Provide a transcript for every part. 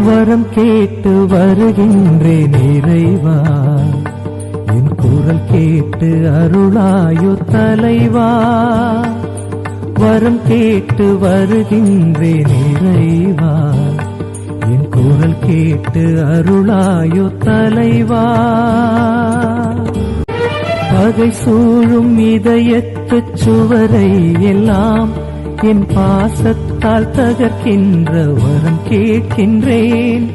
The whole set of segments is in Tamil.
வரம் கேட்டு வருகின்றேன் இறைவா, என் குரல் கேட்டு அருளாயோ தலைவா. வரம் கேட்டு வருகின்றேன் இறைவா, என் குரல் கேட்டு அருளாயோ தலைவா. பகை சூழும் இதயத்துச் சுவரை எல்லாம் என் பாசத்தால் தகர்க்கின்ற வரம் கேட்கின்றேன்.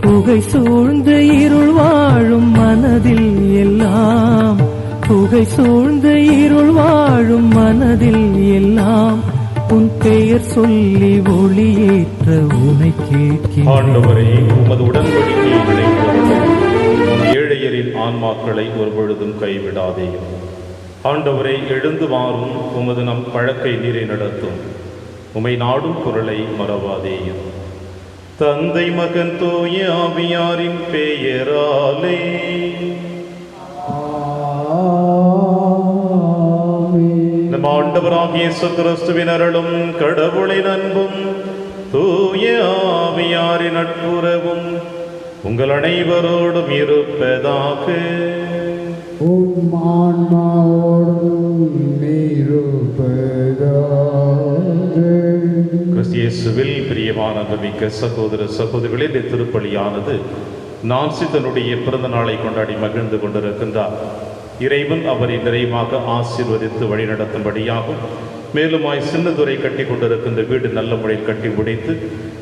புகை சூழ்ந்த இருள் வாழும் மனதில் எல்லாம், புகை சூழ்ந்த இருள் வாழும் மனதில் எல்லாம் உன் பெயர் சொல்லி ஒளியேற்ற உனை கேட்கிறேன். ஆண்டவரே, உமது உடன்படிக்கைகளை ஏழையரின் ஆன்மாக்களை ஒருபொழுதும் கைவிடாதேயும். ஆண்டவரை, எழுந்து வாரும், உமது நம் பழக்கை நீரை நடத்தும். உமை நாடும் குரலை மறவாதேயும். தந்தை மகன் தூய ஆவியாரின் பெயராலே நம் ஆண்டவராகிய இயேசு கிறிஸ்துவின் அருளும் கடவுளின் அன்பும் தூய ஆவியாரின் நட்புறவும் உங்கள் அனைவரோடும் இருப்பதாக. கிறிஸ்தியேசுவில் பிரியமான மிக்க சகோதர சகோதரிகளே, இந்த திருப்பலியானது நான்சி தன்னுடைய பிறந்த நாளை கொண்டாடி மகிழ்ந்து கொண்டிருக்கின்றார். இறைவன் அவரை நிறைவாக ஆசீர்வதித்து வழிநடத்தும்படியாகும். மேலுமாய் சின்னதுரை கட்டி கொண்டிருக்கின்ற வீடு நல்ல முறையில் கட்டி முடித்து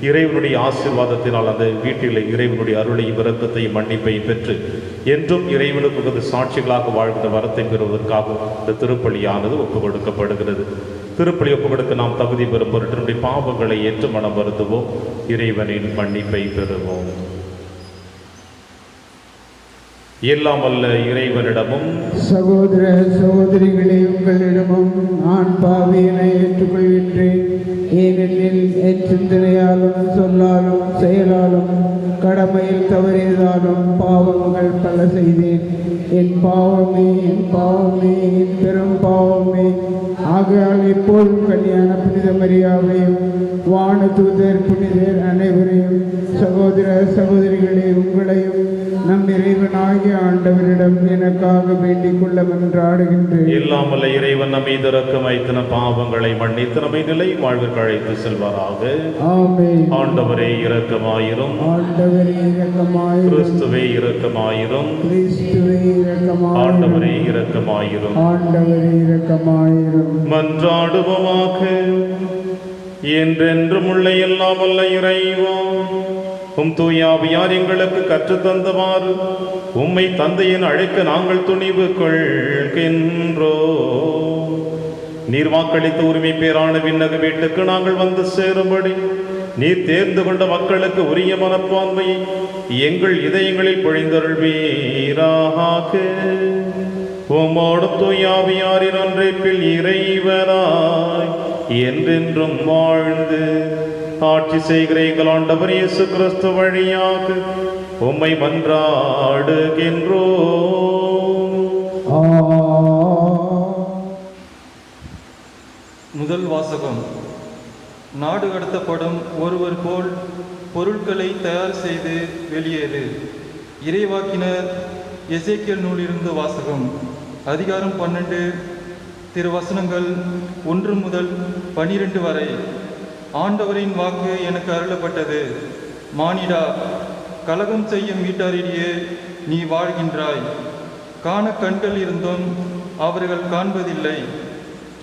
இறைவனுடைய ஆசீர்வாதத்தினால் அந்த வீட்டில் இறைவனுடைய அருளையும் இரக்கத்தையும் மன்னிப்பையும் பெற்று என்றும் இறைவனுக்கு உகந்த சாட்சிகளாக வாழ்கின்ற வரத்தை பெறுவதற்காக இந்த திருப்பலியானது ஒப்புக் கொடுக்கப்படுகிறது. திருப்பலி ஒப்புக் கொடுக்க நாம் தகுதி பெறும் பொருட்டு நம்முடைய பாவங்களை ஏற்று மனம் வருந்துவோம், இறைவனின் மன்னிப்பை பெறுவோம். எல்லாம் வல்ல இறைவனிடமும் சகோதர சகோதரிகளே, உங்களிடமும் நான் பாவியனை ஏற்றுக்கொள்கின்றேன். ஏனெனில் என் சிந்தனையாலும் சொல்லாலும் செயலாலும் கடமையில் தவறியதாலும் பாவங்கள் பல செய்தேன். என் பாவமே, என் பாவமே, என் பெரும் பாவமே. ஆகையால் இப்போதும் கல்யாண புனித மரியாவையும் வான தூதர் புனிதர் அனைவரையும், சகோதர சகோதரிகளே உங்களையும் நம் இறைவனாகிய ஆண்டவரிடம் எனக்காக வேண்டிக் கொள்ள மன்றாடுகின்றேன். எல்லாம் வல்ல இறைவன் நம்மை இரக்கம் வைத்து நம் பாவங்களை மன்னித்து நம்மை நிலை வாழ்விற்கு அழைத்து செல்வாராக. ஆமென். ஆண்டவரே இரக்கமாயிரும். ஆண்டவரே இரக்கமாயிரும். கிறிஸ்துவே இரக்கமாயிரும். கிறிஸ்துவே இரக்கமாயிரும். ஆண்டவரே இரக்கமாயிரும். ஆண்டவரே இரக்கமாயிரும். மன்றாடுவோமாக. என்றென்றும் உள்ள எல்லாம் வல்ல இறைவா, உம் தூய ஆவியார் எங்களுக்கு கற்றுத்தந்தவாறு உம்மை தந்தையின் அழைக்க நாங்கள் துணிவு கொள்கின்றோம். நீர் வாக்களித்த உரிமை பேரான விண்ணக வீட்டுக்கு நாங்கள் வந்து சேரும்படி நீர் தேர்ந்து கொண்ட மக்களுக்கு உரிய மனப்பான்மையை எங்கள் இதயங்களில் பொழிந்தருள்வீராக. உம்மோடு தூய ஆவியாரின் ஒன்றைப்பில் இறைவனாய் என்றென்றும் வாழ்ந்து ஆட்சி செய்கிற எங்கள் ஆண்டவர் இயேசு கிறிஸ்து வழியாக உம்மை மன்றாடுகின்றோம். முதல் வாசகம். நாடு கடத்தப்படும் ஒருவர் போல் பொருட்களை தயார் செய்து வெளியேறு. இறைவாக்கினர் எசேக்கியேல் நூலிலிருந்து வாசகம். அதிகாரம் 12, திருவசனங்கள் 1 முதல் 12 வரை. ஆண்டவரின் வாக்கு எனக்கு அருளப்பட்டது. மானிடா, கலகம் செய்யும் வீட்டாரிடையே நீ வாழ்கின்றாய். காண கண்கள் இருந்தும் அவர்கள் காண்பதில்லை,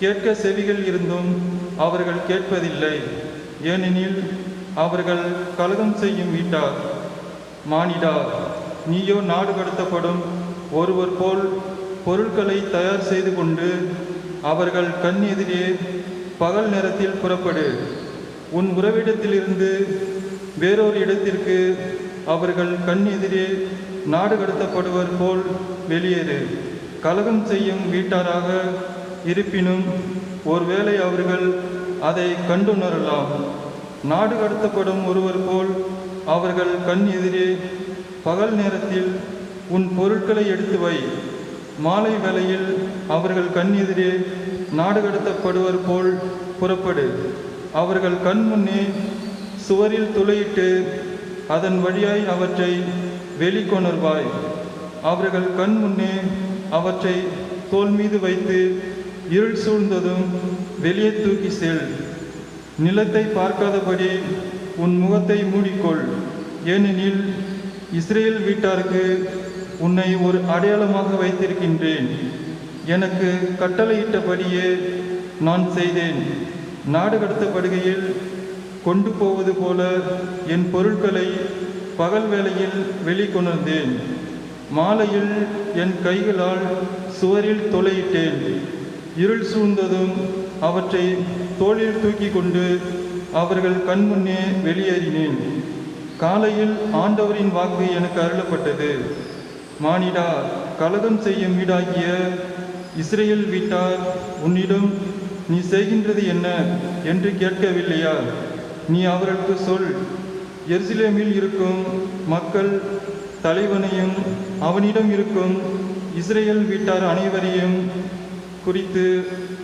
கேட்க செவிகள் இருந்தும் அவர்கள் கேட்பதில்லை, ஏனெனில் அவர்கள் கலகம் செய்யும் வீட்டார். மானிடா, நீயோ நாடு கடத்தப்படும் ஒருவர் போல் பொருட்களை தயார் செய்து கொண்டு அவர்கள் கண் எதிரே பகல் நேரத்தில் புறப்படு. உன் உறவிடத்திலிருந்து வேறொரு இடத்திற்கு அவர்கள் கண் எதிரே நாடு கடத்தப்படுவர் போல் வெளியேறு. கலகம் செய்யும் வீட்டாராக இருப்பினும் ஒருவேளை அவர்கள் அதை கண்டுணரலாம். நாடு கடத்தப்படும் ஒருவர் போல் அவர்கள் கண் எதிரே பகல் நேரத்தில் உன் பொருட்களை எடுத்து வை. மாலை வேளையில் அவர்கள் கண் எதிரே நாடு கடத்தப்படுவர் போல் புறப்படு. அவர்கள் கண் முன்னே சுவரில் துளையிட்டு அதன் வழியாய் அவற்றை வெளிக்கொணர்வாய். அவர்கள் கண் முன்னே அவற்றை தோள் மீது வைத்து இருள் சூழ்ந்ததும் வெளியே தூக்கி செல். நிலத்தை பார்க்காதபடி உன் முகத்தை மூடிக்கொள். ஏனெனில் இஸ்ரேல் வீட்டாருக்கு உன்னை ஒரு அடையாளமாக வைத்திருக்கின்றேன். எனக்கு கட்டளையிட்டபடியே நான் செய்தேன். நாடு கடத்தப்படுகையில் கொண்டு போவது போல என் பொருட்களை பகல் வேளையில் வெளிக்கொணர்ந்தேன். மாலையில் என் கைகளால் சுவரில் தொலையிட்டேன். இருள் சூழ்ந்ததும் அவற்றை தோளில் தூக்கி கொண்டு அவர்கள் கண்முன்னே வெளியேறினேன். காலையில் ஆண்டவரின் வாக்கு எனக்கு அருளப்பட்டது. மானிடா, கலகம் செய்யும் வீடாகிய இஸ்ரேல் வீட்டார் உன்னிடம் நீ செய்கின்றது என்ன என்று கேட்கவில்லையா? நீ அவர்களுக்கு சொல், எருசலேமில் இருக்கும் மக்கள் தலைவனையும் அவனிடம் இருக்கும் இஸ்ரேல் வீட்டார் அனைவரையும் குறித்து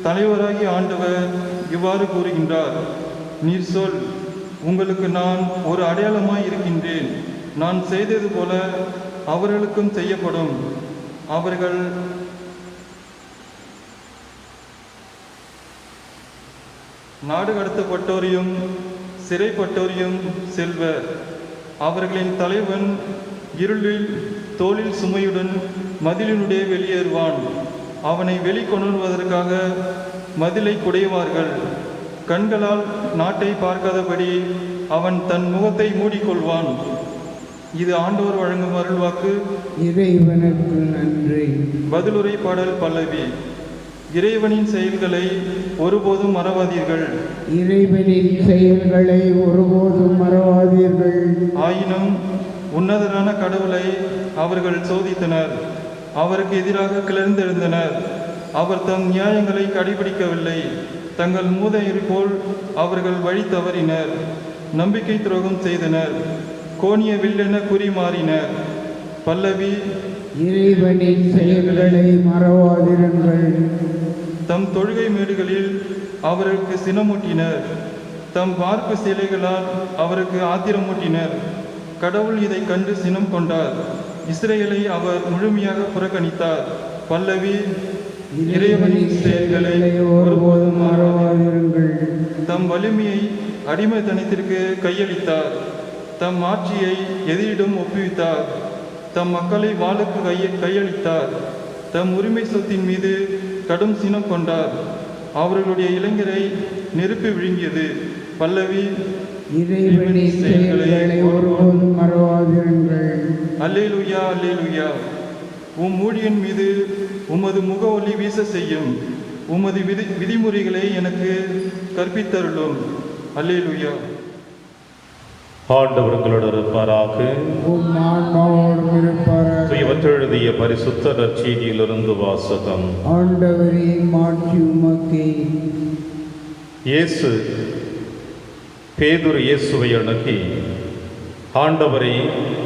தலைவராகிய ஆண்டவர் இவ்வாறு கூறுகின்றார். நீர் சொல், உங்களுக்கு நான் ஒரு அடையாளமாய் இருக்கின்றேன். நான் செய்தது போல அவர்களுக்கும் செய்யப்படும். அவர்கள் நாடு கடத்தப்பட்டோரையும் சிறைப்பட்டோரையும் செல்வர். அவர்களின் தலைவன் இருளில் தோளில் சுமையுடன் மதிலினுடைய வெளியேறுவான். அவனை வெளிக்கொணர்வதற்காக மதிலை குடைவார்கள். கண்களால் நாட்டை பார்க்காதபடி அவன் தன் முகத்தை மூடிக்கொள்வான். இது ஆண்டவர் வழங்கும் அருள்வாக்கு. இறைவனுக்கு நன்றி. பதிலுரை பாடல் பல்லவி. இறைவனின் செயல்களை ஒருபோதும் மறவாதீர்கள். இறைவனின் செயல்களை ஒருபோதும் மறவாதீர்கள். ஆயினும் உன்னதரான கடவுளை அவர்கள் சோதித்தனர். அவருக்கு எதிராக கிளர்ந்தெழுந்தனர். அவர் தம் நியாயங்களை கடைபிடிக்கவில்லை. தங்கள் மூதையர் போல் அவர்கள் வழி தவறினர். நம்பிக்கை துரோகம் செய்தனர். கோணிய வில்லென குறி மாறினர். பல்லவி. இறைவனின் செயல்களை மறவாதிருங்கள். தம் தொழுகை மேடுகளில் அவருக்கு சினமூட்டினர். தம் வார்ப்பு சிலைகளால் அவருக்கு ஆத்திரமூட்டினர். கடவுள் இதை கண்டு சினம் கொண்டார். இஸ்ரேலை அவர் முழுமையாக புறக்கணித்தார். பல்லவி. இறைவனின் செயல்களை ஒருபோதும் மறவாதிருங்கள். தம் வலிமையை அடிமைத்தனத்திற்கு கையளித்தார். தம் ஆட்சியை எதிரிடம் ஒப்புவித்தார். தம் மக்களை வாளுக்கு கையளித்தார். தம் உரிமை சொத்தின் மீது கடும் சினம் கொண்டார். அவர்களுடைய இளைஞரை நெருப்பு விழுங்கியது. பல்லவி. இறைவனின் செயல்களை ஒருபோதும் மறவாதிருங்கள். அல்லேலூயா, அல்லேலூயா. உம் ஊழியன் மீது உமது முக ஒளி வீச செய்யும். உமது விதிமுறைகளை எனக்கு கற்பித்தருளும். அல்லேலூயா. ஆண்டவர்களோடு இருப்பாராக. உம் ஆன்மாவோடும் இருப்பாராக. இவற்றெழுதிய பரிசுத்த நற்செய்தியிலிருந்து வாசகம். ஆண்டவரே, மாட்சி உமக்கே. இயேசு பேதுரு இயேசுவை அணுகி, ஆண்டவரே,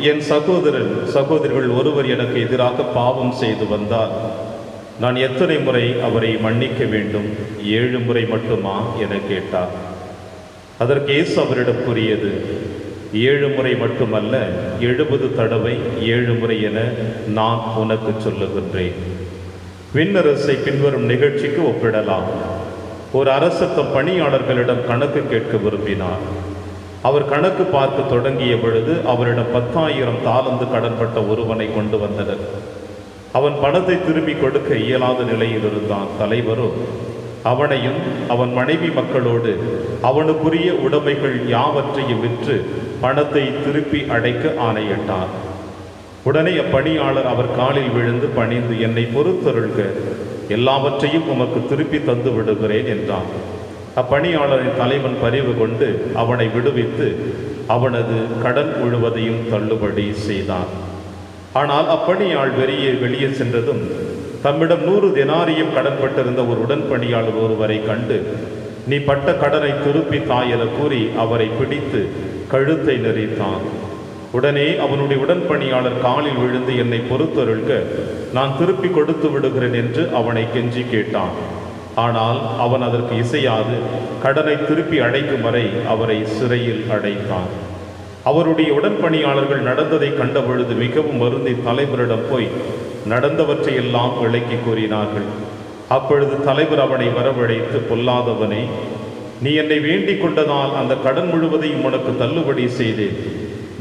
என் சகோதரிகள் ஒருவர் எனக்கு எதிராக பாவம் செய்து வந்தால் நான் எத்தனை முறை அவரை மன்னிக்க வேண்டும்? 7 முறை மட்டுமா என கேட்டார். அதற்கு இயேசு அவரிடம் கூறியது, 7 முறை மட்டுமல்ல, 70 தடவை 7 முறை என நான் உனக்கு சொல்லுகின்றேன். விண்ணரசை பின்வரும் நிகழ்ச்சிக்கு ஒப்பிடலாம். ஒரு அரசர் தம் பணியாளர்களிடம் கணக்கு கேட்க விரும்பினார். அவர் கணக்கு பார்க்க தொடங்கிய பொழுது அவரிடம் 10,000 தாலந்து கடன்பட்ட ஒருவனை கொண்டு வந்தனர். அவன் பணத்தை திரும்பி கொடுக்க இயலாத நிலையில் இருந்தான். தலைவரோ அவனையும் அவன் மனைவி மக்களோடு அவனுக்குரிய உடைமைகள் யாவற்றையும் விற்று பணத்தை திருப்பி அடைக்க ஆணையிட்டார். உடனே அப்பணியாளர் அவர் காலில் விழுந்து பணிந்து, என்னை பொறுத்தருள்க, எல்லாவற்றையும் உமக்கு திருப்பி தந்து விடுகிறேன் என்றான். அப்பணியாளரின் தலைவன் பரிவு கொண்டு அவனை விடுவித்து அவனது கடன் முழுவதையும் தள்ளுபடி செய்தான். ஆனால் அப்பணியாள் வெளியே சென்றதும் தம்மிடம் 100 தெனாரியம் கடன்பட்டிருந்த ஒரு உடன்பணியாளர் ஒருவரை கண்டு, நீ பட்ட கடனை திருப்பி தாய் என கூறி அவரை பிடித்து கழுத்தை நெறித்தான். உடனே அவனுடைய உடன்பணியாளர் காலில் விழுந்து, என்னை பொறுத்தருள்க, நான் திருப்பி கொடுத்து விடுகிறேன் என்று அவனை கெஞ்சி கேட்டான். ஆனால் அவன் அதற்கு இசையாது கடனை திருப்பி அடைக்கும் வரை அவரை சிறையில் அடைத்தான். அவருடைய உடன்பணியாளர்கள் நடந்ததை கண்டபொழுது மிகவும் வருந்தி தலைவரிடம் போய் நடந்தவற்றையெல்லாம் விளக்கி கூறினார்கள். அப்பொழுது தலைவர் அவனை வரவழைத்து, பொல்லாதவனே, நீ என்னை வேண்டிக் கொண்டதால் அந்த கடன் முழுவதையும் உனக்கு தள்ளுபடி செய்தேன்.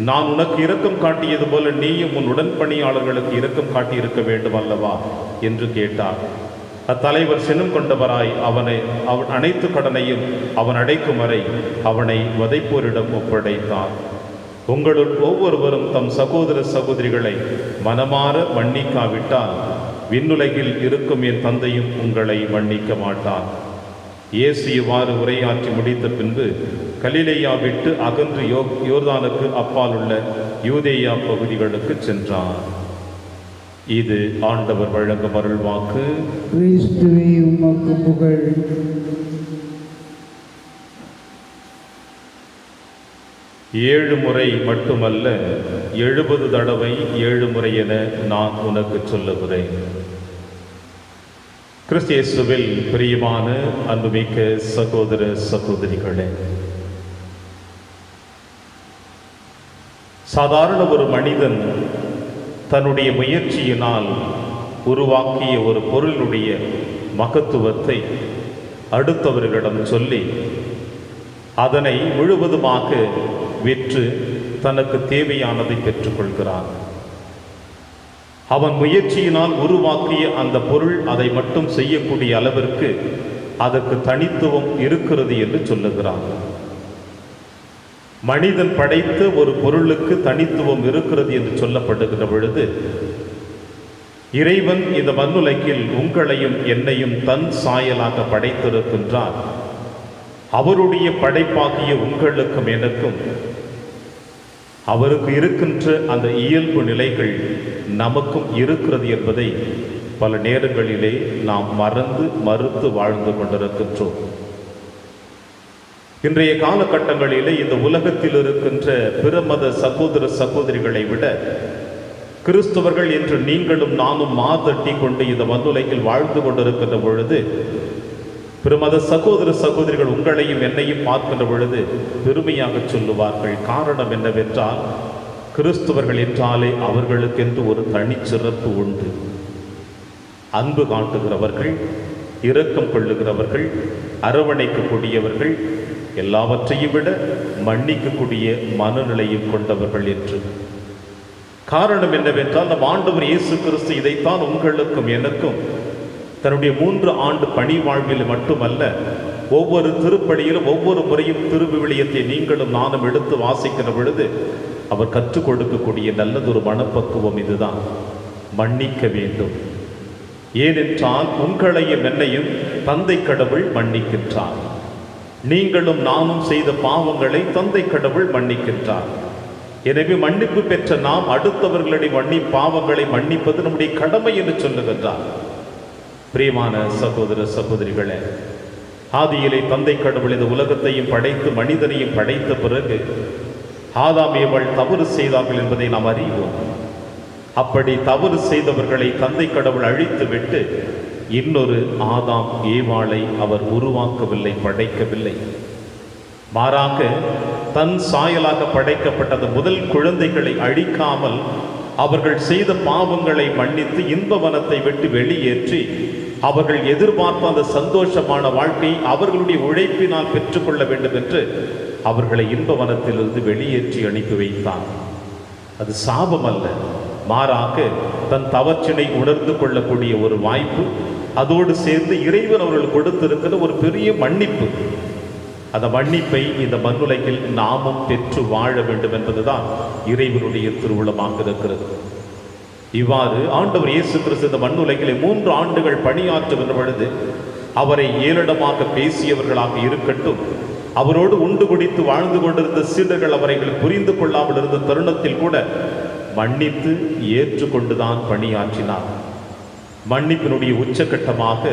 நான் உனக்கு இரக்கம் காட்டியது போல நீயும் உன் உடன்பணியாளர்களுக்கு இரக்கம் காட்டியிருக்க வேண்டும் அல்லவா என்று கேட்டார். அத்தலைவர் சினம் கொண்டவராய் அவன் அனைத்து கடனையும் அவன் அடைக்கும் வரை அவனை வதைப்போரிடம் ஒப்படைத்தார். உங்களுள் ஒவ்வொருவரும் தம் சகோதர சகோதரிகளை மனமாற மன்னிக்காவிட்டால் விண்ணுலகில் இருக்கும் என் தந்தையும் உங்களை மன்னிக்க மாட்டார். இயேசு இவ்வாறு உரையாற்றி முடித்த பின்பு கலிலேயா விட்டு அகன்று யோர்தானுக்கு அப்பால் உள்ள யூதேயா பகுதிகளுக்கு சென்றார். இது ஆண்டவர் வழங்கும் அருள்வாக்கு. கிறிஸ்துவே உமக்கு புகழ். ஏழு முறை மட்டுமல்ல, 70 தடவை 7 முறை என நான் உனக்கு சொல்லுகிறேன். கிறிஸ்து இயேசுவில் பிரியமான அன்புமிக்க சகோதர சகோதரிகளே, சாதாரண ஒரு மனிதன் தன்னுடைய முயற்சியினால் உருவாக்கிய ஒரு பொருளுடைய மகத்துவத்தை அடுத்தவர்களிடம் சொல்லி அதனை முழுவதுமாக விற்று தனக்கு தேவையானதை பெற்றுக்கொள்கிறான். அவன் முயற்சியினால் உருவாக்கிய அந்த பொருள் அதை மட்டும் செய்யக்கூடிய அளவிற்கு அதற்கு தனித்துவம் இருக்கிறது என்று சொல்லுகிறான். மனிதன் படைத்த ஒரு பொருளுக்கு தனித்துவம் இருக்கிறது என்று சொல்லப்படுகிற பொழுது, இறைவன் இந்த மண்ணுலகில் உங்களையும் என்னையும் தன் சாயலாக படைத்திருக்கின்றார். அவருடைய படைப்பாகிய உங்களுக்கும் எனக்கும் அவருக்கு இருக்கின்ற அந்த இயல்பு நிலைகள் நமக்கும் இருக்கிறது என்பதை பல நேரங்களிலே நாம் மறுத்து வாழ்ந்து கொண்டிருக்கின்றோம். இன்றைய காலகட்டங்களிலே இந்த உலகத்தில் இருக்கின்ற பிற மத சகோதர சகோதரிகளை விட கிறிஸ்தவர்கள் என்று நீங்களும் நானும் மாதட்டி கொண்டு இந்த மண்ணுலகில் வாழ்ந்து கொண்டிருக்கின்ற பொழுது, பிறமத சகோதர சகோதரிகள் உங்களையும் என்னையும் பார்க்கின்ற பொழுது பெருமையாக சொல்லுவார்கள். காரணம் என்னவென்றால், கிறிஸ்தவர்கள் என்றாலே அவர்களுக்கென்று ஒரு தனிச்சிறப்பு உண்டு. அன்பு காட்டுகிறவர்கள், இரக்கம் கொள்ளுகிறவர்கள், அரவணைக்கக்கூடியவர்கள், எல்லாவற்றையும் விட மன்னிக்கக்கூடிய மனநிலையும் கொண்டவர்கள் என்று. காரணம் என்னவென்றால், நம் ஆண்டவர் இயேசு கிறிஸ்து இதைத்தான் உங்களுக்கும் எனக்கும் தன்னுடைய 3 ஆண்டு பணி வாழ்வில் மட்டுமல்ல, ஒவ்வொரு திருப்பணியிலும் ஒவ்வொரு முறையும் திருவிவிலியத்தை நீங்களும் நானும் எடுத்து வாசிக்கிற பொழுது அவர் கற்றுக் கொடுக்கக்கூடிய நல்லதொரு மனப்பக்குவம் இதுதான். மன்னிக்க வேண்டும். ஏனென்றால் உங்களையும் என்னையும் தந்தை கடவுள் மன்னிக்கின்றார். நீங்களும் நானும் செய்த பாவங்களை தந்தை கடவுள் மன்னிக்கின்றார். எனவே மன்னிப்பு பெற்ற நாம் அடுத்தவர்களுடைய பாவங்களை மன்னிப்பது நம்முடைய கடமை என்று சொல்லுகின்றார். பிரியமான சகோதர சகோதரிகளே, ஆதியிலே தந்தை கடவுள் இந்த உலகத்தையும் படைத்து மனிதனையும் படைத்த பிறகு ஆதாம் ஏவாள் தவறு செய்தார்கள் என்பதை நாம் அறிவோம். அப்படி தவறு செய்தவர்களை தந்தை கடவுள் அழித்து விட்டு இன்னொரு ஆதாம் ஏவாளை அவர் உருவாக்கவில்லை, படைக்கவில்லை. மாறாக தன் சாயலாக படைக்கப்பட்ட முதல் குழந்தைகளை அழிக்காமல் அவர்கள் செய்த பாவங்களை மன்னித்து இன்பவனத்தை விட்டு வெளியேற்றி அவர்கள் எதிர்பார்த்த அந்த சந்தோஷமான வாழ்க்கையை அவர்களுடைய உழைப்பினால் பெற்றுக்கொள்ள வேண்டும் என்று அவர்களை இன்பவனத்திலிருந்து வெளியேற்றி அனுப்பி வைத்தார். அது சாபம் அல்ல, மாறாக தன் தவற்றினை உணர்ந்து கொள்ளக்கூடிய ஒரு வாய்ப்பு. அதோடு சேர்ந்து இறைவன் அவர்கள் கொடுத்திருக்கிற ஒரு பெரிய மன்னிப்பு. அந்த மன்னிப்பை இந்த மண்ணுலகில் நாமும் பெற்று வாழ வேண்டும் என்பதுதான் இறைவனுடைய திருவுளமாக இருக்கிறது. இவ்வாறு ஆண்டவர் இயேசு கிறிஸ்து இந்த மண்ணுலகிலே 3 ஆண்டுகள் பணியாற்றுகின்ற பொழுது அவரை ஏளனமாக பேசியவர்களாக இருக்கட்டும், அவரோடு உண்டு குடித்து வாழ்ந்து கொண்டிருந்த சீடர்கள் அவரை புரிந்து கொள்ளாமல் இருந்த தருணத்தில் கூட மன்னித்து ஏற்றுக்கொண்டுதான் பணியாற்றினார். மன்னிப்பினுடைய உச்சகட்டமாக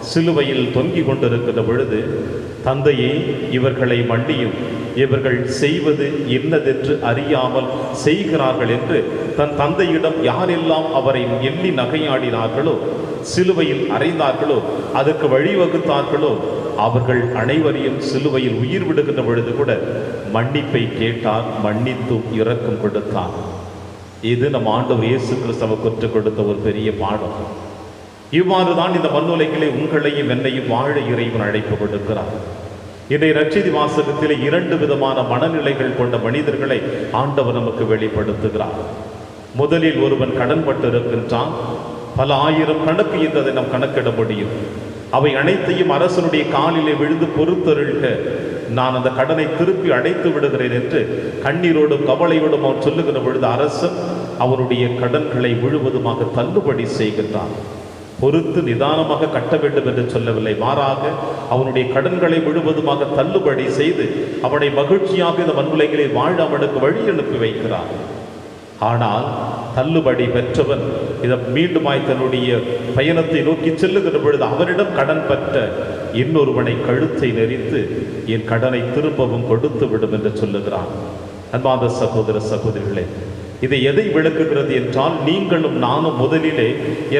சிலுவையில் தொங்கிக் கொண்டிருக்கிற பொழுது, தந்தையே இவர்களை மன்னியும், இவர்கள் செய்வது என்னதென்று அறியாமல் செய்கிறார்கள் என்று தன் தந்தையிடம் யாரெல்லாம் அவரை எண்ணி நகையாடினார்களோ, சிலுவையில் அறைந்தார்களோ, அதற்கு வழிவகுத்தார்களோ அவர்கள் அனைவரையும் சிலுவையில் உயிர் விடுகின்ற பொழுது கூட மன்னிப்பை கேட்டார், மன்னித்தும் இரக்கம் கொடுத்தார். இது நம் ஆண்டவர் இயேசு கிறிஸ்துவை கற்றுக் கொடுத்த ஒரு பெரிய பாடம். இவ்வாறுதான் இந்த மண்ணுலகிலே உங்களையும் என்னையும் வாழ இறைவன் அழைப்பு கொடுக்கிறார். இன்றைய நற்செய்தி வாசகத்திலே 2 விதமான மனநிலைகள் கொண்ட மனிதர்களை ஆண்டவர் நமக்கு வெளிப்படுத்துகிறார். முதலில் ஒருவன் கடன் பட்டு இருக்கின்றான். பல ஆயிரம் கணக்கு இருந்ததை நாம் கணக்கிட முடியும். அவை அனைத்தையும் அரசனுடைய காலிலே விழுந்து பொறுத்தருள்க, நான் அந்த கடனை திருப்பி அடைத்து விடுகிறேன் என்று கண்ணீரோடும் கவலையோடும் அவன் சொல்லுகிற பொழுது அரசன் அவனுடைய கடன்களை முழுவதுமாக தள்ளுபடி செய்கின்றான். பொறுத்து நிதானமாக கட்ட வேண்டும் என்று சொல்லவில்லை, மாறாக அவனுடைய கடன்களை முழுவதுமாக தள்ளுபடி செய்து அவனை மகிழ்ச்சியாக இந்த மண்ணுலகிலே வாழ அவனுக்கு வழி அனுப்பி வைக்கிறார். ஆனால் தள்ளுபடி பெற்றவன் இதை மீண்டுமாய் தன்னுடைய பயணத்தை நோக்கி செல்லுகிற பொழுது அவனிடம் கடன் பெற்ற இன்னொருவனை கழுத்தை நெரித்து என் கடனை திரும்பவும் கொடுத்து விடும் என்று சொல்லுகிறான். அன்பார்ந்த சகோதர சகோதரிகளே, இதை எதை விளக்குகிறது என்றால், நீங்களும் நானும் முதலிலே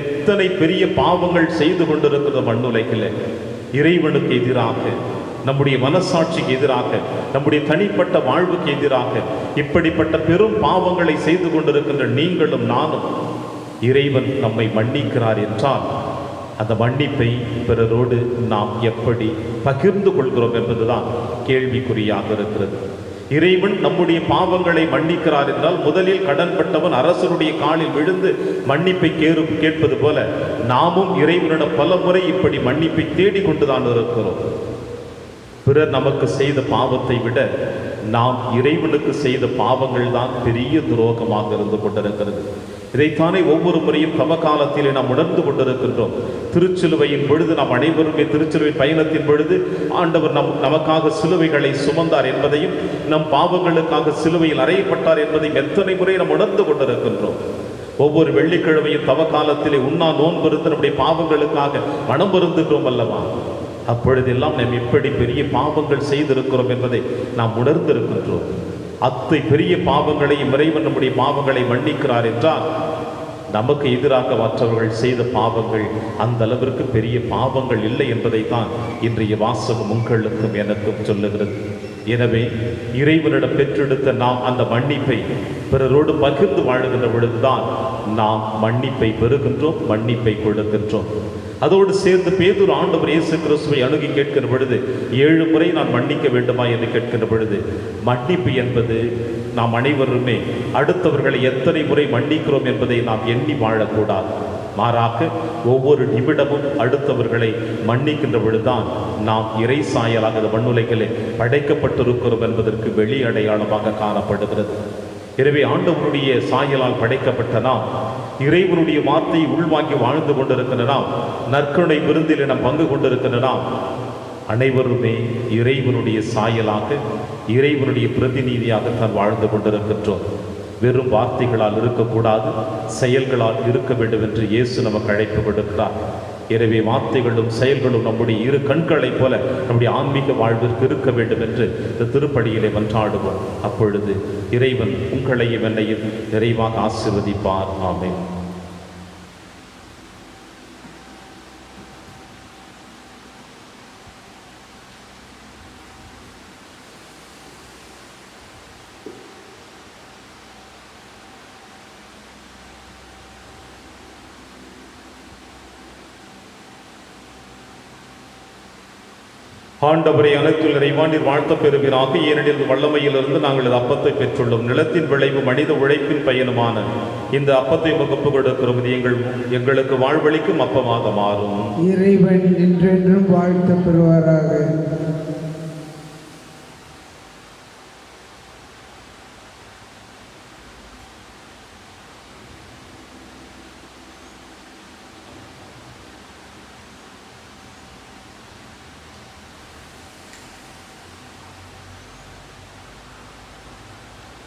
எத்தனை பெரிய பாவங்கள் செய்து கொண்டிருக்கிற மண்ணுலகிலே இறைவனுக்கு எதிராக, நம்முடைய மனசாட்சிக்கு எதிராக, நம்முடைய தனிப்பட்ட வாழ்வுக்கு எதிராக இப்படிப்பட்ட பெரும் பாவங்களை செய்து கொண்டிருக்கின்ற நீங்களும் நானும் இறைவன் நம்மை மன்னிக்கிறார் என்றால் அந்த மன்னிப்பை பிறரோடு நாம் எப்படி பகிர்ந்து கொள்கிறோம் என்பதுதான் கேள்விக்குறியாக இருக்கிறது. இறைவன் நம்முடைய பாவங்களை மன்னிக்கிறார் என்றால், முதலில் கடன்பட்டவன் அரசனுடைய காலில் விழுந்து மன்னிப்பை கேட்பது போல நாமும் இறைவனிடம் பல முறை இப்படி மன்னிப்பை தேடிக்கொண்டுதான் இருக்கிறோம். பிறர் நமக்கு செய்த பாவத்தை விட நாம் இறைவனுக்கு செய்த பாவங்கள் தான் பெரிய துரோகமாக இருந்து கொண்டிருக்கிறது. இதைத்தானே ஒவ்வொரு முறையும் தவக்காலத்திலே நாம் உணர்ந்து கொண்டிருக்கின்றோம். திருச்சிலுவையின் பொழுது நாம் அனைவருமே திருச்சிலுவை பயணத்தின் பொழுது ஆண்டவர் நமக்காக சிலுவைகளை சுமந்தார் என்பதையும், நம் பாவங்களுக்காக சிலுவையில் அறையப்பட்டார் என்பதையும் எத்தனை முறை நாம் உணர்ந்து கொண்டிருக்கின்றோம். ஒவ்வொரு வெள்ளிக்கிழமையும் தவக்காலத்திலே உண்ணா நோன்பு நம்முடைய பாவங்களுக்காக மனம் வருந்துகிறோம் அல்லவா? அப்பொழுதெல்லாம் நாம் எப்படி பெரிய பாவங்கள் செய்திருக்கிறோம் என்பதை நாம் உணர்ந்திருக்கின்றோம். அத்தை பெரிய பாவங்களையும் இறைவன் நம்முடைய பாவங்களை மன்னிக்கிறார் என்றால், நமக்கு எதிராக மற்றவர்கள் செய்த பாவங்கள் அந்த அளவிற்கு பெரிய பாவங்கள் இல்லை என்பதைத்தான் இன்றைய வாசகம் உங்களுக்கும் எனக்கும் சொல்லுகிறது. எனவே இறைவனிடம் பெற்றெடுத்த நாம் அந்த மன்னிப்பை பிறரோடு பகிர்ந்து வாழுகின்ற பொழுதுதான் நாம் மன்னிப்பை பெறுகின்றோம், மன்னிப்பை கொடுக்கின்றோம். அதோடு சேர்ந்து பேதுரு ஆண்டவர் இயேசு கிறிஸ்துவை அணுகி கேட்கிற பொழுது 7 முறை நான் மன்னிக்க வேண்டுமா என்று கேட்கின்ற பொழுது, மன்னிப்பு என்பது நாம் அனைவருமே அடுத்தவர்களை எத்தனை முறை மன்னிக்கிறோம் என்பதை நாம் எண்ணி வாழக்கூடாது. மாறாக ஒவ்வொரு நிமிடமும் அடுத்தவர்களை மன்னிக்கின்ற பொழுதுதான் நாம் இறை சாயலாக இந்த மண்ணுலகிலே படைக்கப்பட்டிருக்கிறோம் என்பதற்கு வெளி அடையாளமாக காணப்படுகிறது. எனவே ஆண்டவருடைய சாயலால் படைக்கப்பட்ட நாம், இறைவனுடைய வார்த்தையை உள்வாங்கி வாழ்ந்து கொண்டிருக்கின்ற நாம், நற்கருணை விருந்தில் நாம் பங்கு கொண்டிருக்கின்ற நாம் அனைவருமே இறைவனுடைய சாயலாக, இறைவனுடைய பிரதிநிதியாகத்தான் வாழ்ந்து கொண்டிருக்கின்றோம். வெறும் வார்த்தைகளால் இருக்கக்கூடாது, செயல்களால் இருக்க வேண்டும் என்று இயேசு நமக்கு அழைப்பு கொடுக்கிறார். எனவே வார்த்தைகளும் செயல்களும் நம்முடைய 2 கண்களைப் போல நம்முடைய ஆன்மீக வாழ்விற்கு இருக்க வேண்டும் என்று இந்த திருப்படியிலே மன்றாடுவோம். அப்பொழுது இறைவன் உங்களையும் என்னையும் நிறைவாக ஆசீர்வதிப்பார். ஆமென். ஆண்டவரை அனைத்துள்ள இறைவானில் வாழ்த்த பெறுவீராக. ஏனெனில் வல்லமையிலிருந்து நாங்கள் அப்பத்தை பெற்றுள்ளோம். நிலத்தின் விளைவு மனித உழைப்பின் பயனுமான இந்த அப்பத்தை முகப்பு கொடுக்கிறோம். எங்களுக்கு வாழ்வளிக்கும் அப்பமாக மாறும். இறைவன் என்றென்றும் வாழ்த்த பெறுவாராக.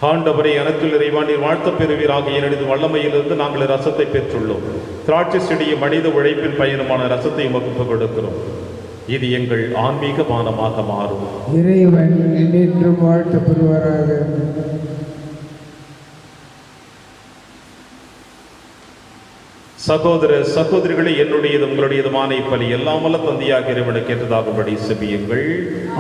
ஆண்டவரை அனைத்துள்ள இறைவானில் வாழ்த்த பெறுவீராக. ஏனெனில் வல்லமையிலிருந்து நாங்கள் ரசத்தை பெற்றுள்ளோம். திராட்சை செடிய மனித உழைப்பின் பயனுமான ரசத்தை உமக்கு கொடுக்கிறோம். இது எங்கள் ஆன்மீக பானமாக மாறும். இறைவன் என்றென்றும் வாழ்த்த பெறுவாராக. சகோதர சகோதரிகளை என்னுடையது உங்களுடையதுமான இப்பலி எல்லாம் வல்ல தந்தையாக இறைவனுக்கு ஏற்றதாகும்படி செபியுங்கள்.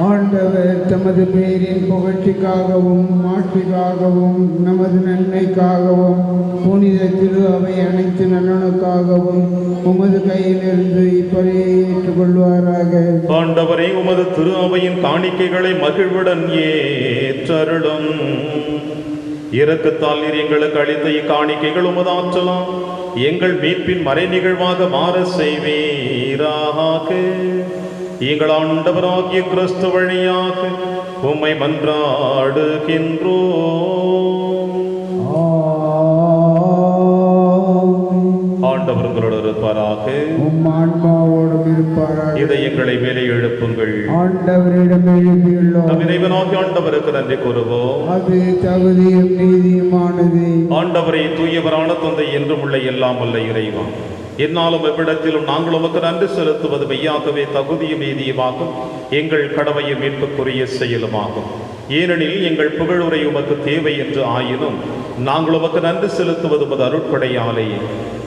ஆண்டவர் தமது பேரின் புகழ்ச்சிக்காகவும் மாட்சிக்காகவும் நமது நன்மைக்காகவும் புனித திரு அவை அனைத்து நலனுக்காகவும் உமது கையிலிருந்து இப்பலியை ஏற்றுக்கொள்வாராக. ஆண்டவரே, உமது திரு அவையின் காணிக்கைகளை மகிழ்வுடன் ஏற்றருளும். இரக்கத்தால் நீர் எங்களுக்கு அளித்த இக்காணிக்கைகள் உமது ஆற்றலாம் எங்கள் மீட்பின் மறை நிகழ்வாக மாற செய்வீராக. எங்கள் ஆண்டவராகிய கிறிஸ்து வழியாக உம்மை மன்றாடுகின்றோம். ஆண்டவர் உங்களோடு இருப்பாராக, உம் ஆன்மாவோடும் இருப்பாராக. இதை எங்களை மேலே எழுப்புங்கள். ஆண்டவரிடம் எழுப்பியுள்ளோம். நம் இறைவனாகிய ஆண்டவருக்கு நன்றி கூறுவோம். அது தகுதியும் நீதியுமானது. ஆண்டவரை தூயவரான தந்தை என்றும் உள்ள எல்லாம் வல்ல இறைவா, என்னாலும் எவ்விடத்திலும் நாங்கள் உமக்கு நன்றி செலுத்துவது மெய்யாகவே தகுதியும் நீதியுமாகும், எங்கள் கடமையும் மீட்புக்குரிய செயலுமாகும். ஏனெனில் எங்கள் புகழுரை உமக்கு தேவை என்று ஆயினும் நாங்கள் உமக்கு நன்றி செலுத்துவது உமது அருட்படையாலேயே.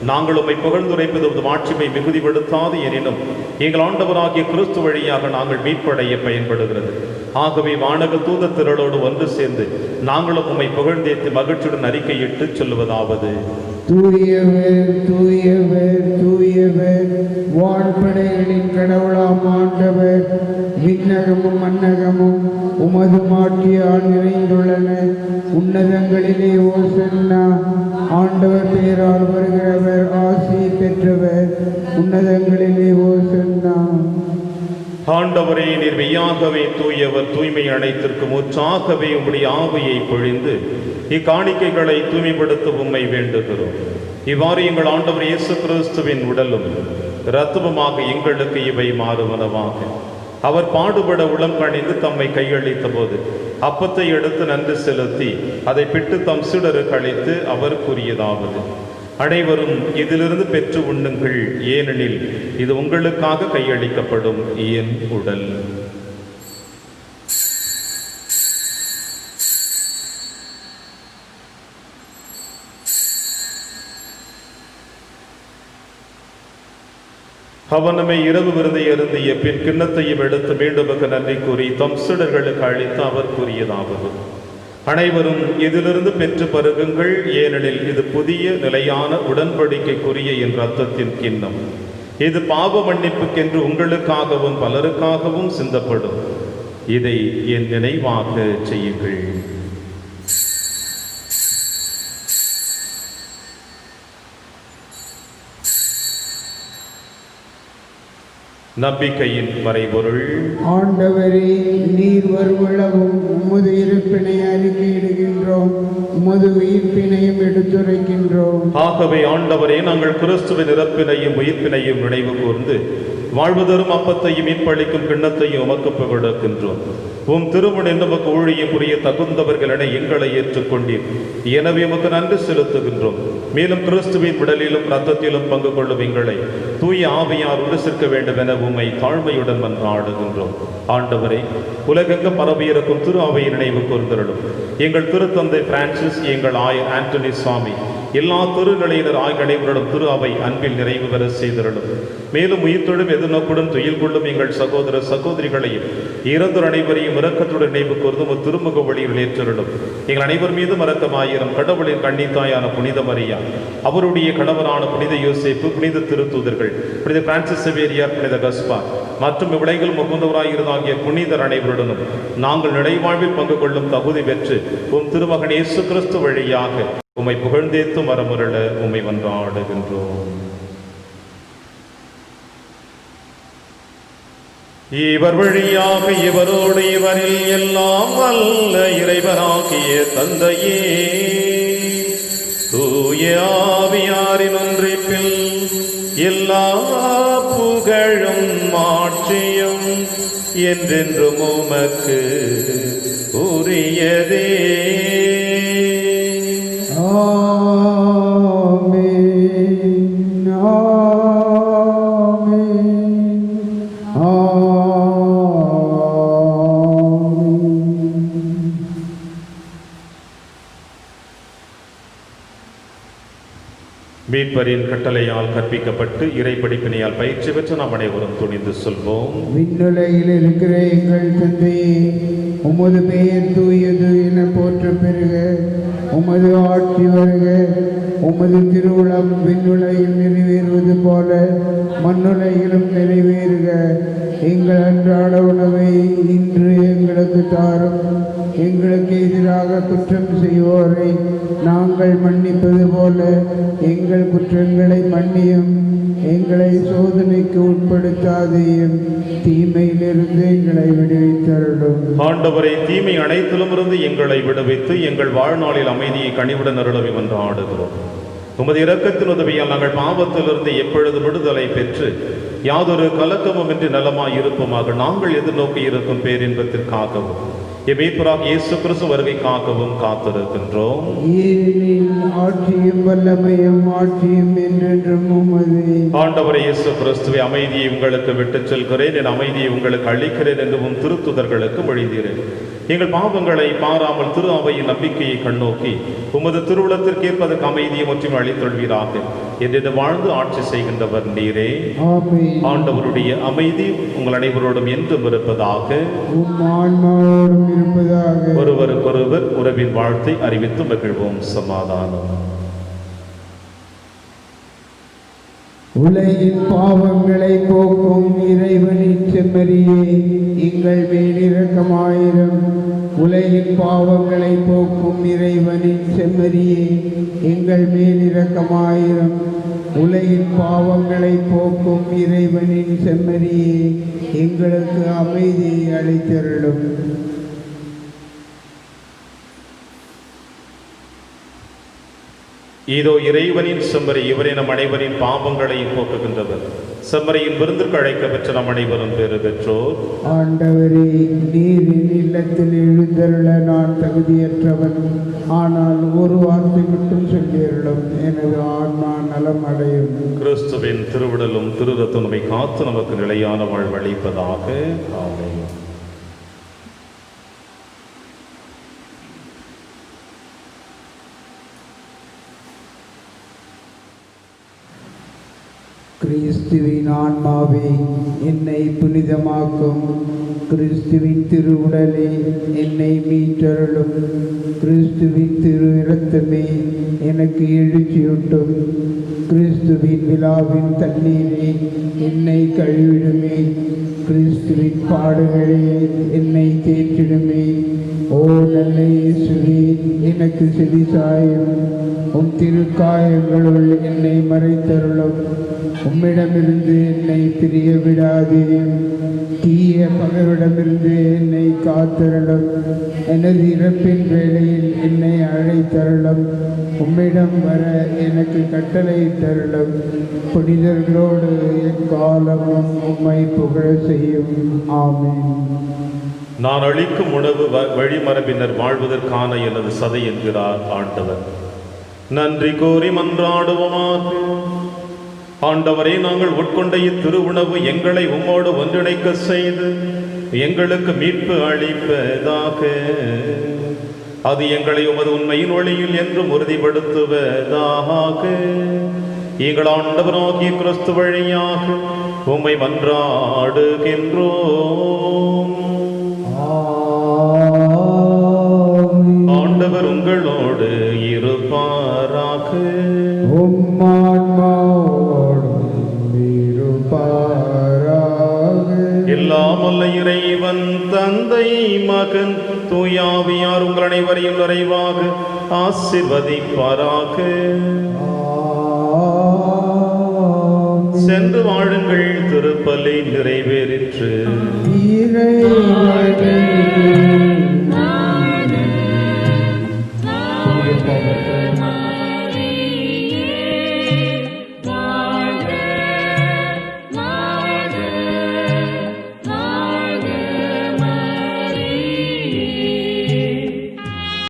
நாங்கள் உம்மை புகழ்ந்துரைப்பது உமது மாட்சிமை மிகுதிப்படுத்தாது எனினும் எங்கள் ஆண்டவராகிய கிறிஸ்து வழியாக நாங்கள் மீட்படைய பயன்படுகிறது. ஆகவே வானக தூத திரளோடு ஒன்று சேர்ந்து நாங்களும் உம்மை புகழ்ந்தேத்து மகிழ்ச்சியுடன் அறிக்கையிட்டு சொல்லுவதாவது: தூயவர் தூயவர் தூயவர், வான்படைகளின் கடவுளாம் ஆண்டவர். விண்ணகமும் மன்னகமும் உமது மாட்சியால் நிறைந்துள்ளன. உன்னதங்களிலே ஓசன்னா. ஆண்டவர் பெயரால் வருகிறவர் ஆசி பெற்றவர். உன்னதங்களிலே ஓசன்னா. ஆண்டவரே, நீர் மெய்யாகவே தூயவர், தூய்மை அனைத்திற்கும் ஊற்றாகவே உம்முடைய ஆவியை பொழிந்து இக்காணிக்கைகளை தூய்மைப்படுத்த உம்மை வேண்டுகிறோம். இவ்வாறு எங்கள் ஆண்டவர் இயேசு கிறிஸ்துவின் உடலும் இரத்தமுமாக எங்களுக்கு இவை மாறுவனவாக. அவர் பாடுபட உளம் கணிந்து தம்மை கையளித்த போது அப்பத்தை எடுத்து நன்றி செலுத்தி அதை பிட்டு தம் சீடருக்கு அளித்து அவர் கூறியதாவது: அனைவரும் இதிலிருந்து பெற்று உண்ணுங்கள், ஏனெனில் இது உங்களுக்காக கையளிக்கப்படும் என் உடல். அவனமை இரவு விருதை அருந்திய பின் கிண்ணத்தையும் எடுத்து மீண்டும் நன்றி கூறி தம் சீடர்களுக்கு அளித்து அவர் கூறியதாவது: அனைவரும் இதிலிருந்து பெற்று பருகுங்கள், ஏனெனில் இது புதிய நிலையான உடன்படிக்கைக்குரிய என் இரத்தத்தின் கிண்ணம். இது பாவ மன்னிப்புக்கென்று உங்களுக்காகவும் பலருக்காகவும் சிந்தப்படும். இதை என் நினைவாக செய்யுங்கள். நம்பிக்கையின் மறைபொருள். ஆண்டவரே, நீர் வருவளவும் உமது இருப்பினை அறிக்கையிடுகின்றோம், உமது உயிர்ப்பினையும் எடுத்துரைக்கின்றோம். ஆகவே ஆண்டவரே, நாங்கள் கிறிஸ்துவின் இறப்பினையும் உயிர்ப்பினையும் நினைவு கூர்ந்து வாழ்வதரும் அப்பத்தையும் மீட்பளிக்கும் கிண்ணத்தையும் உமக்கு புகழ்கின்றோம். உம் திருமண நமக்கு ஊழியம் புரிய தகுந்தவர்கள் என எங்களை ஏற்றுக்கொண்டீர். எனவே உமக்கு நன்றி செலுத்துகின்றோம். மேலும் கிறிஸ்துவின் உடலிலும் இரத்தத்திலும் பங்கு கொள்ளும் எங்களை தூய ஆவியார் உண்டு சேர்க்க வேண்டும் என உம்மை தாழ்மையுடன் மன்றாடுகின்றோம். ஆண்டவரை, உலகெங்கும் பரவியிருக்கும் திரு அவையை நினைவு கூர்ந்தருளும். எங்கள் திருத்தந்தை பிரான்சிஸ், எங்கள் ஆயர் ஆண்டனி சுவாமி, எல்லா திருநிலையினர் ஆகிய அனைவரிடம் திரு அவை அன்பில் நிறைவு பெற செய்தருளும். மேலும் உயிர்த்தொழும் எதிர்நோக்குடன் துயில் கொள்ளும் எங்கள் சகோதர சகோதரிகளையும் இறந்தோர் அனைவரையும் இரக்கத்துடன் நினைவு கூர்ந்தும் ஒரு திருமுக வழியில் ஏற்றருளும். எங்கள் அனைவர் மீது இரக்கமாயிரம். கடவுளின் கன்னித்தாயான புனித மரியா, அவருடைய கணவரான புனித யோசேப்பு, புனித திருத்தூதர்கள், புனித பிரான்சிஸ் செவேரியார், புனித கஸ்பார் மற்றும் இவ்வுலகில் முகுந்தவராயிருந்தாகிய புனிதர் அனைவருடனும் நாங்கள் நிலைவாழ்வில் பங்கு கொள்ளும் தகுதி பெற்று உம் திருமகன் இயேசு கிறிஸ்து வழியாக உம்மை புகழ்ந்தேத்தும் வரமுருள உம்மை மன்றாடுகின்றோம். இவர் வழியாக இவரோடு இவரில் எல்லாம் வல்ல இறைவனாகிய தந்தையே, தூய ஆவியாரின் ஒன்றிப்பில் எல்லா புகழும் மாட்சியும் என்றென்றும் உமக்கு உரியதே. மீட்பரின் கட்டளையால் கற்பிக்கப்பட்டு இறை படிப்பினையால் பயிற்சி பெற்ற நாம் அனைவரும் துணிந்து சொல்வோம். விண்ணுலகில் இருக்கிற எங்கள் தந்தையே, உமது பெயர் தூயது என போற்ற பெறுக. உமது ஆட்சி வருக. உமது திருவுளம் விண்ணுலகில் நிறைவேறுவது போல மண்ணுலகிலும் நிறைவேறுக. எங்கள் அன்றாட உணவை இன்று எங்களுக்கு தாரும். எங்களுக்கு எதிராக குற்றம் செய்வோரை நாங்கள் மன்னிப்பது போல எங்கள் குற்றங்களை மன்னியும். எங்களை சோதனைக்கு உட்படுத்தாதையும், தீமையிலிருந்து எங்களை விடுவித்தருளும். ஆண்டவரை, தீமை அனைத்திலும் இருந்து எங்களை விடுவித்து எங்கள் வாழ்நாளில் அமைதியை கனிவுடன் அருளவி என்று ஆடுகிறோம். உமது இரக்கத்தின் உதவியால் நாங்கள் பாவத்திலிருந்து எப்பொழுது விடுதலை பெற்று யாதொரு கலக்கமும் இன்றி நலமாய் இருப்போமாக நாங்கள் எதிர்நோக்கி இருக்கும் பேரின்பத்திற்காகவும் எமீட்பராக இயேசு கிறிஸ்து வருகைக்காகவும் காத்திருக்கின்றோம். ஆட்சியும் வல்லமையும் ஆட்சியும் என்றென்றும் உமதே. ஆண்டவரே இயேசு கிறிஸ்துவை, அமைதியை உங்களுக்கு விட்டுச் செல்கிறேன், என் அமைதியை உங்களுக்கு அளிக்கிறேன் என்று திருத்துதர்களுக்கு மொழிந்தீரேன். எங்கள் பாவங்களை பாராமல் திரு அவையின் நம்பிக்கையை கண்ணோக்கி உமது திருவுளத்திற்கு ஏற்பதற்கு அமைதியை மற்றும் அளித்தொள்வீராக என்று வாழ்ந்து ஆட்சி செய்கின்றவர் நீரே. ஆண்டவருடைய அமைதி உங்கள் அனைவரோடும் என்றும் இருப்பதாக. ஒருவருக்கொருவர் உறவின் வாழ்த்தை அறிவித்து மகிழ்வோம். சமாதானம். உலகின் பாவங்களை போக்கும் இறைவனின் செம்மறியே, எங்கள் மேல் இரக்கமாயிரும். உலகின் பாவங்களை போக்கும் இறைவனின் செம்மறியே, எங்கள் மேல் இரக்கமாயிரும். உலகின் பாவங்களை போக்கும் இறைவனின் செம்மறியே, எங்களுக்கு அமைதியை அளித்தருளும். இதோ இறைவனின் செம்மறி, இவரை நம் அனைவரின் பாவங்களையும் போக்குகின்றவர். செம்மறியின் விருந்திற்கு அழைக்க பெற்ற நம் அனைவரும் பேறு பெற்றோர். ஆண்டவரே, நீரின் இல்லத்தில் எழுந்தருள நான் தகுதியற்றவன். ஆனால் ஒரு வார்த்தை மட்டும் சொல்லியருளும், எனது ஆன்மா நலம் அடையும். கிறிஸ்துவின் திருவிடலும் திருரத்தனுமை காத்து நமக்கு நிலையான வாழ்வு அளிப்பதாக. ஆமென். கிறிஸ்துவின் ஆன்மாவே, என்னை புனிதமாக்கும். கிறிஸ்துவின் திருவுடலே, என்னை மீட்டருளும். கிறிஸ்துவின் திரு இரத்தமே, எனக்கு எழுச்சியூட்டும். கிறிஸ்துவின் விழாவின் தண்ணீரே, என்னை கழுவிடுமே. கிறிஸ்துவின் பாடுகளே, என்னை தேற்றிடுமே. ஓ நல்ல இயேசுவே, எனக்கு செவிசாயும். உம் திருக்காயங்களுள் என்னை மறைத்தருளும். உம்மிடமிருந்து என்னை பிரிய விடாதேயும். தீய பகைவரிடமிருந்து என்னை காத்தருளும். எனது இறப்பின் வேளையில் என்னை அழைத்தருளும். உம்மிடம் வர எனக்கு கட்டளையிட்டருளும். புனிதர்களோடு எக்காலமும் உம்மை புகழ செய்யும். ஆமென். நான் அளிக்கும் உணவு வழிமரபினர் வாழ்வதற்கான எனது சதை என்கிறார் ஆண்டவர். நன்றி கோரி மன்றாடுவோமாக. ஆண்டவரே, நாங்கள் உட்கொண்ட இத்திருவுணவு எங்களை உம்மோடு ஒன்றிணைக்க செய்து எங்களுக்கு மீட்பு அளிப்பதாக. அது எங்களை உமது உண்மையின் ஒளியில் என்றும் உறுதிப்படுத்துவதாக. எங்கள் ஆண்டவராகிய கிறிஸ்து வழியாக உம்மை மன்றாடுகின்றோம். ஆண்டவர் உங்களோடு இருப்பாராக. எல்லாம் வல்ல இறைவன் தந்தை, மகன், தூயாவியார் உங்கள் அனைவரையும் நிறைவாக ஆசீர்வதிப்பாராக. சென்று வாழுங்கள், திருப்பலி நிறைவேறிற்று.